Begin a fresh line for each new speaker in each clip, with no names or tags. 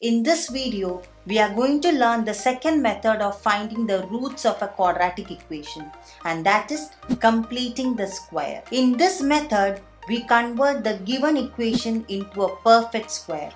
In this video, we are going to learn the second method of finding the roots of a quadratic equation, and that is completing the square. In this method, we convert the given equation into a perfect square.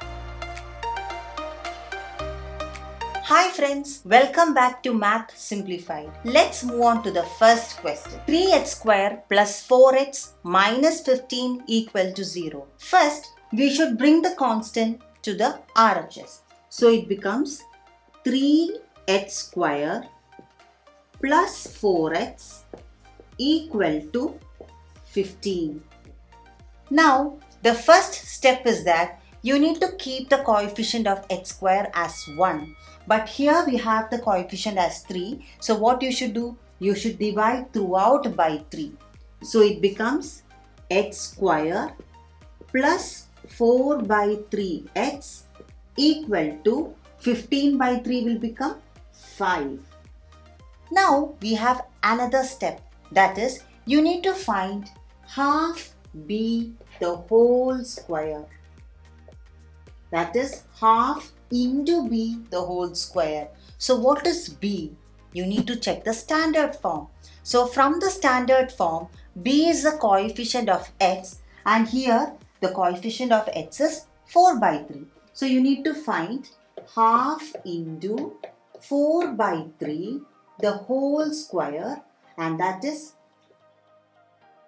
Hi friends, welcome back to Math Simplified. Let's move on to the first question. 3x square plus 4x minus 15 equal to 0. First, we should bring the constant to the RHS. So it becomes 3x square plus 4x equal to 15. Now, the first step is that you need to keep the coefficient of x square as 1. But here we have the coefficient as 3. So what you should do? You should divide throughout by 3. So it becomes x square plus 4 by 3x equal to 15 by 3 will become 5. Now we have another step, that is you need to find half b the whole square. That is half into b the whole square. So what is b? You need to check the standard form. So from the standard form, b is the coefficient of x, and here the coefficient of x is 4 by 3. So you need to find half into 4 by 3 the whole square, and that is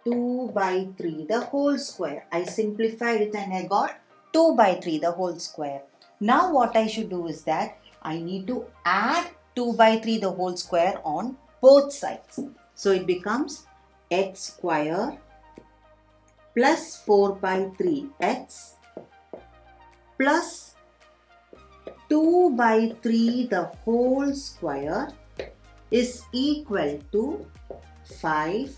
2 by 3 the whole square. I simplified it and I got 2 by 3 the whole square. Now what I should do is that I need to add 2 by 3 the whole square on both sides. So it becomes x square plus 4 by 3x plus 2 by 3 the whole square is equal to 5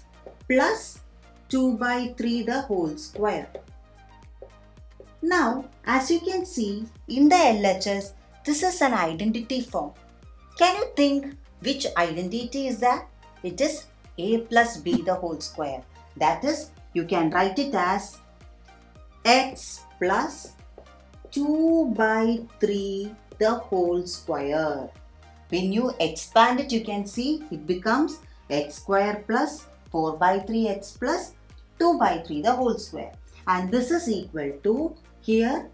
plus 2 by 3 the whole square. Now, as you can see in the LHS, this is an identity form. Can you think which identity is that? It is a plus b the whole square. That is, you can write it as x plus 2 by 3 the whole square. When you expand it, you can see it becomes x square plus 4 by 3x plus 2 by 3 the whole square. And this is equal to here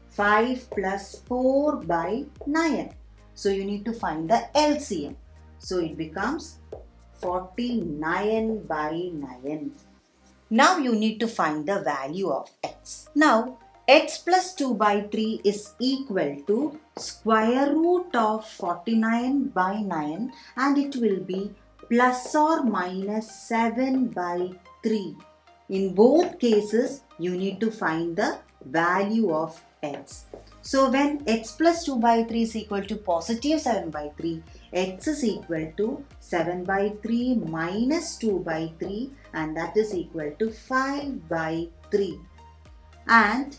5 plus 4 by 9. So you need to find the LCM. So it becomes 49 by 9. Now you need to find the value of x. Now x plus 2 by 3 is equal to square root of 49 by 9, and it will be plus or minus 7 by 3. In both cases, you need to find the value of x. So when x plus 2 by 3 is equal to positive 7 by 3, x is equal to 7 by 3 minus 2 by 3, and that is equal to 5 by 3. And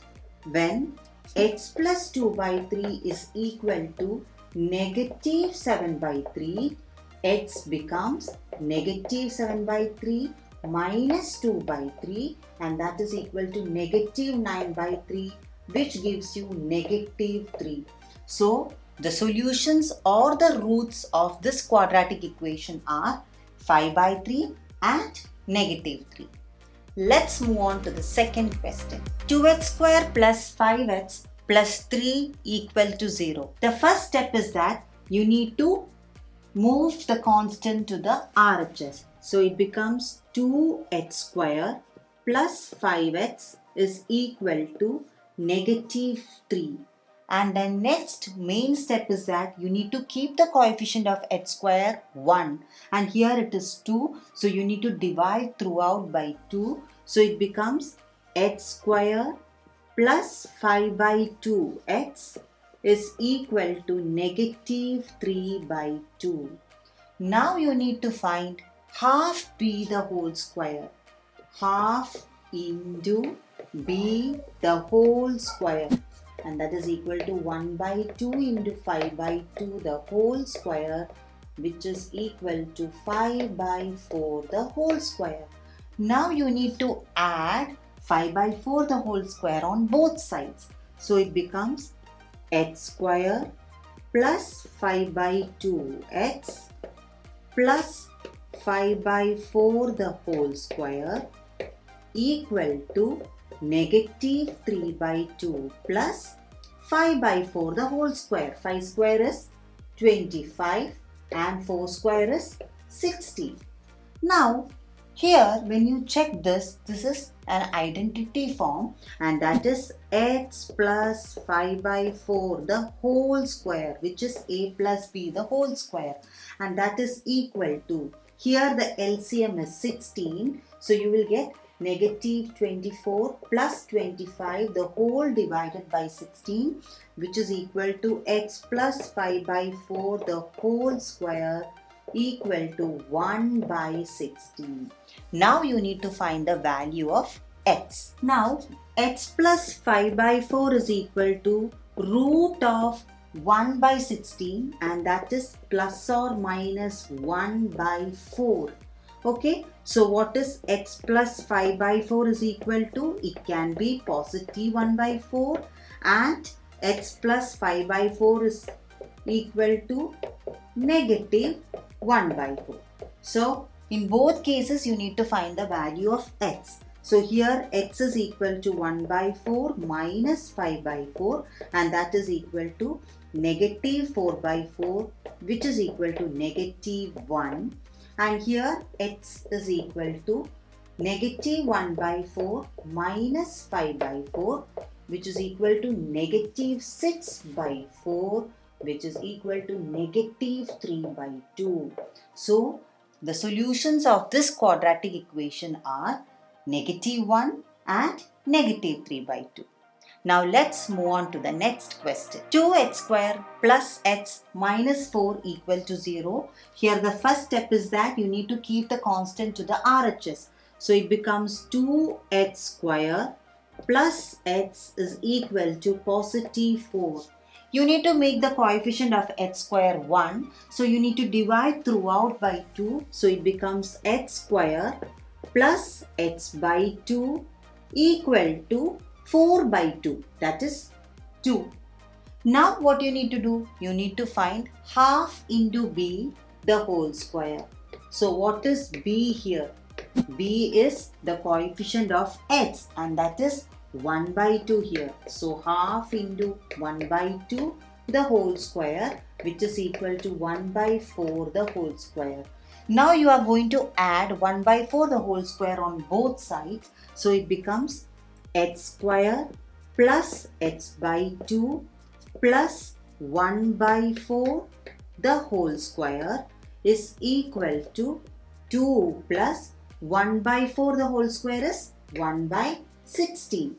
when x plus 2 by 3 is equal to negative 7 by 3, x becomes negative 7 by 3 minus 2 by 3, and that is equal to negative 9 by 3, which gives you negative 3. So the solutions or the roots of this quadratic equation are 5 by 3 and negative 3. Let's move on to the second question. 2x square plus 5x plus 3 equal to 0. The first step is that you need to move the constant to the RHS. So it becomes 2x square plus 5x is equal to negative 3. And the next main step is that you need to keep the coefficient of x square 1. And here it is 2. So you need to divide throughout by 2. So it becomes x square plus 5 by 2x is equal to negative 3 by 2. Now you need to find half b the whole square. Half into b the whole square, and that is equal to 1 by 2 into 5 by 2 the whole square, which is equal to 5 by 4 the whole square. Now you need to add 5 by 4 the whole square on both sides. So it becomes x square plus 5 by 2x plus 5 by 4 the whole square equal to negative 3 by 2 plus 5 by 4 the whole square. 5 square is 25 and 4 square is 60. Now here when you check this is an identity form, and that is x plus 5 by 4 the whole square, which is a plus b the whole square, and that is equal to, here the LCM is 16, so you will get negative 24 plus 25 the whole divided by 16, which is equal to x plus 5 by 4 the whole square equal to 1 by 16. Now you need to find the value of x. Now x plus 5 by 4 is equal to root of 1 by 16, and that is plus or minus 1 by 4. Okay, so what is x plus 5 by 4 is equal to? It can be positive 1 by 4, and x plus 5 by 4 is equal to negative 1 by 4. So in both cases you need to find the value of x. So here x is equal to 1 by 4 minus 5 by 4, and that is equal to negative 4 by 4, which is equal to negative 1. And here x is equal to negative 1 by 4 minus 5 by 4, which is equal to negative 6 by 4, which is equal to negative 3 by 2. So the solutions of this quadratic equation are negative 1 and negative 3 by 2. Now let's move on to the next question. 2x square plus x minus 4 equal to 0. Here the first step is that you need to keep the constant to the RHS. So it becomes 2x square plus x is equal to positive 4. You need to make the coefficient of x square 1. So you need to divide throughout by 2. So it becomes x square plus x by 2 equal to 4 by 2, that is 2. Now what you need to do? You need to find half into b the whole square. So what is b here? B is the coefficient of x, and that is 1 by 2 here. So half into 1 by 2 the whole square, which is equal to 1 by 4 the whole square. Now you are going to add 1 by 4 the whole square on both sides. So it becomes x square plus x by 2 plus 1 by 4 the whole square is equal to 2 plus 1 by 4 the whole square is 1 by 16.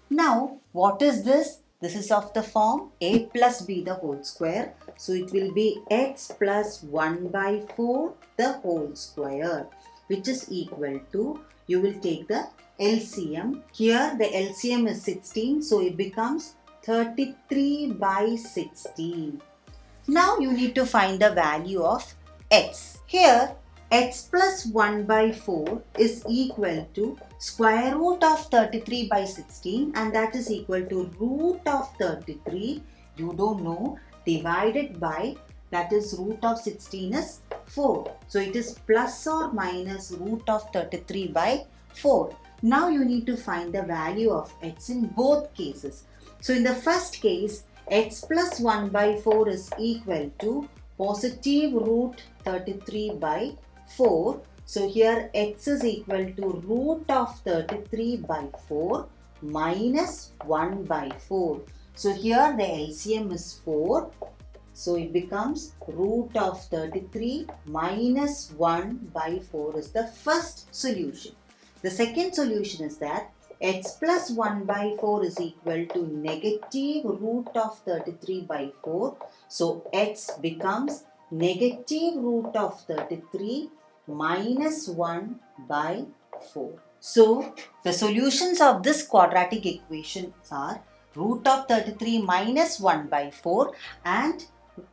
Now what is this? This is of the form a plus b the whole square. So it will be x plus 1 by 4 the whole square, which is equal to, you will take the LCM. Here the LCM is 16, so it becomes 33 by 16. Now you need to find the value of x. Here x plus 1 by 4 is equal to square root of 33 by 16, and that is equal to root of 33, you don't know, divided by, that is root of 16 is 4. So it is plus or minus root of 33 by 4. Now you need to find the value of x in both cases. So in the first case, x plus 1 by 4 is equal to positive root 33 by 4. So here x is equal to root of 33 by 4 minus 1 by 4. So here the LCM is 4. So it becomes root of 33 minus 1 by 4 is the first solution. The second solution is that x plus 1 by 4 is equal to negative root of 33 by 4. So x becomes negative root of 33 minus 1 by 4. So the solutions of this quadratic equation are root of 33 minus 1 by 4 and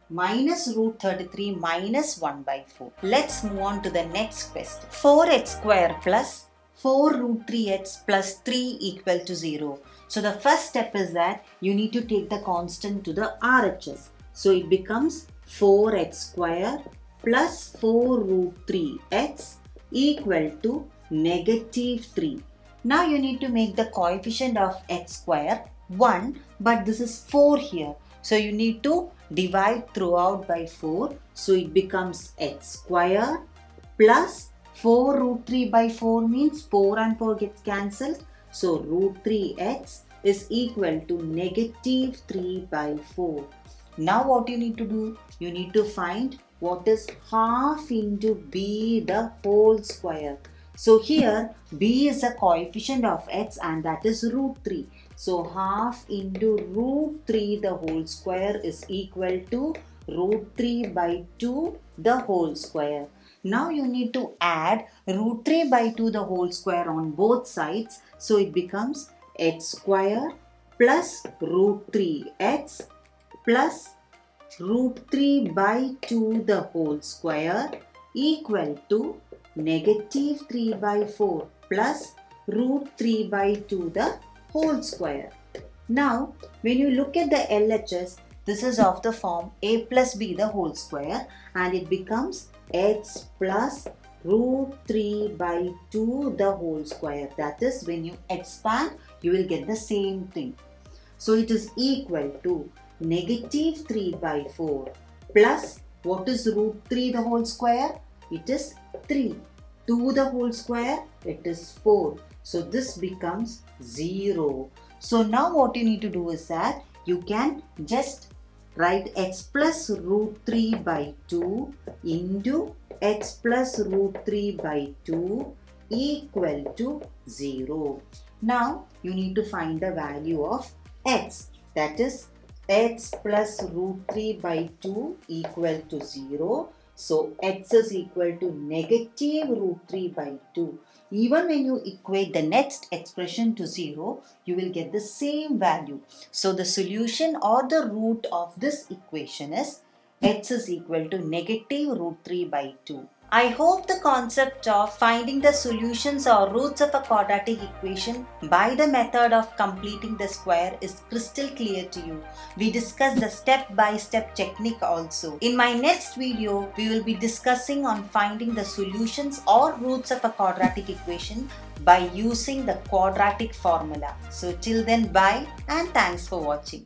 minus root 33 minus 1 by 4. Let's move on to the next question. 4x square plus 4 root 3x plus 3 equal to 0. So the first step is that you need to take the constant to the RHS. So it becomes 4x square plus 4 root 3x equal to negative 3. Now you need to make the coefficient of x square 1, but this is 4 here. So you need to divide throughout by 4. So it becomes x square plus 4 root 3 by 4 means 4 and 4 gets cancelled. So root 3x is equal to negative 3 by 4. Now what you need to do? You need to find what is half into b the whole square. So here b is the coefficient of x and that is root 3. So half into root 3 the whole square is equal to root 3 by 2 the whole square. Now you need to add root 3 by 2 the whole square on both sides. So it becomes x square plus root 3x plus root 3 by 2 the whole square equal to negative 3 by 4 plus root 3 by 2 the whole square. Now when you look at the LHS, this is of the form a plus b the whole square and it becomes x plus root 3 by 2 the whole square. That is, when you expand, you will get the same thing. So it is equal to negative 3 by 4 plus what is root 3 the whole square? It is 3. 2 the whole square? It is 4. So this becomes 0. So now what you need to do is that you can just write x plus root 3 by 2 into x plus root 3 by 2 equal to 0. Now you need to find the value of x, that is x plus root 3 by 2 equal to 0. So x is equal to negative root 3 by 2. Even when you equate the next expression to 0, you will get the same value. So the solution or the root of this equation is x is equal to negative root 3 by 2. I hope the concept of finding the solutions or roots of a quadratic equation by the method of completing the square is crystal clear to you. We discussed the step-by-step technique also. In my next video, we will be discussing on finding the solutions or roots of a quadratic equation by using the quadratic formula. So till then, bye and thanks for watching.